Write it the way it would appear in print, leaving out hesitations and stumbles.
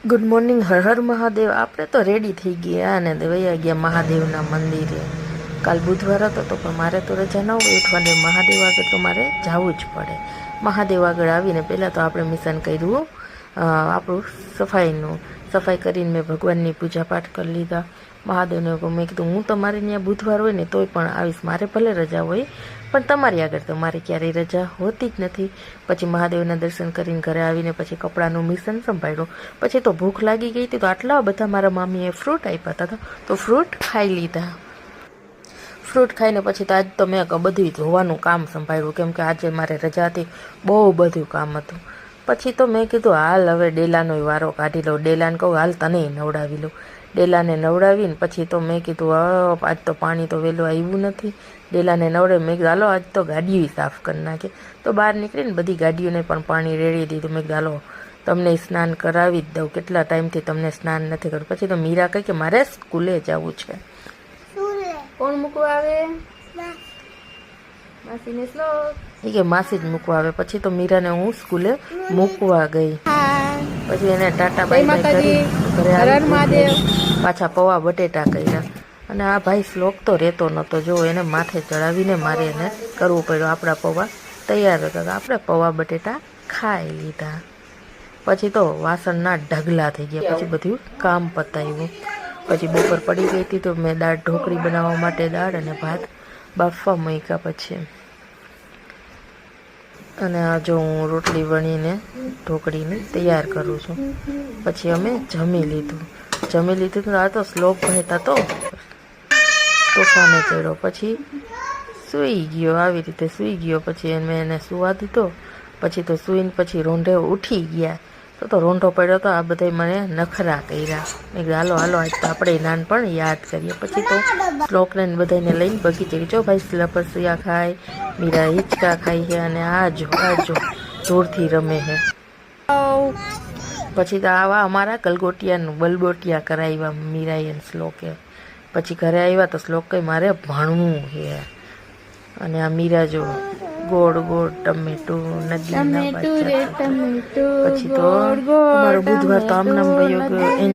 Good morning, Har Har Mahadev. આપણે તો ready થઈ ગયા અને વયા ગયા મહાદેવના મંદિરે. કાલ બુધવાર હતો તો પણ મારે તો રજા ન હોય ઉઠવાને. મહાદેવ આગળ તો મારે જવું જ પડે. મહાદેવ આગળ આવીને પહેલાં તો આપણે મિશન કર્યું આપણું સફાઈનું. સફાઈ કરીને મેં ભગવાનની પૂજા પાઠ કરી લીધા. મહાદેવને મેં કીધું હું તમારે ત્યાં બુધવાર હોય ને તોય પણ આવીશ, મારે ભલે રજા હોય પણ તમારી આગળ તો મારે ક્યારેય રજા હોતી જ નથી. પછી મહાદેવના દર્શન કરીને ઘરે આવીને પછી કપડાનું મિશન સંભાળ્યું. પછી તો ભૂખ લાગી ગઈ હતી તો આટલા બધા મારા મામીએ ફ્રૂટ આપ્યા હતા તો ફ્રૂટ ખાઈ લીધા. ફ્રૂટ ખાઈને પછી તો આજ તો મેં બધું ધોવાનું કામ સંભાળ્યું, કેમ કે આજે મારે રજા હતી, બહુ બધું કામ હતું. પછી તો મેં કીધું હાલ હવે ડેલાનો વારો કાઢી લઉં. ડેલાને કહું હાલ તને નવડાવી લઉં. ડેલાને નવડાવીને પછી તો મેં કીધું આજ તો પાણી તો વહેલું આવ્યું નથી. ડેલાને નવડાવી મેં કીધું હાલો આજ તો ગાડીઓ સાફ કરી નાખે. તો બહાર નીકળીને બધી ગાડીઓને પણ પાણી રેડી દીધું. મેં કીધું હાલો તમને સ્નાન કરાવી જ દઉં, કેટલા ટાઈમથી તમને સ્નાન નથી કર્યું. પછી તો મીરા કહે કે મારે સ્કૂલે જવું છે. કોણ મૂકવા આવે? માસીને શ્લોક એ કે માસી જ મૂકવા આવે. પછી તો મીરાને હું સ્કૂલે મૂકવા ગઈ. પછી એને ટાટા બાય બાય કરી ઘરે આવી પાછા પૌવા બટેટા કર્યા. અને આ ભાઈ શ્લોક તો રહેતો નહોતો, જો એને માથે ચડાવીને મારે એને કરવું પડ્યું. આપણા પૌવા તૈયાર હતા, આપણે પૌવા બટેટા ખાઈ લીધા. પછી તો વાસણના ઢગલા થઈ ગયા. પછી બધું કામ પતાવ્યું. પછી બપોર પડી ગઈ હતી તો મેં દાળ ઢોકળી બનાવવા માટે દાળ અને ભાત બાફવા મૂક્યા. પછી અને આ જો હું રોટલી વણીને ઢોકળીને તૈયાર કરું છું. પછી અમે જમી લીધું તો આ તો શ્લોકભાઈ તો તોફાને ચડ્યો. પછી સૂઈ ગયો, આવી રીતે સૂઈ ગયો. પછી મેં એને સુવા દીધો. પછી તો સૂઈને પછી રોંઢે ઉઠી ગયા તો રોંઢો પડ્યો તો આ બધા મને નખરા કર્યા. મેં કીધું હાલો હાલો આજ તો આપણે નાનપણ યાદ કરીએ. પછી તો શ્લોકને બધાને લઈને બગીચે જો ભાઈ લપસિયા ખાય, મીરા હિંચકા ખાય છે અને આજો જોરથી રમે છે. પછી તો આવા અમારા બલબોટિયા કરાવ્યા મીરાએ શ્લોકે. પછી ઘરે આવ્યા તો શ્લોક કહે મારે ભણવું છે. અને આ મીરા જો ગોળ ગોળ ટમેટું નદી. પછી તો અમારો બુધવાર તો આમ નામ વયો ગયો.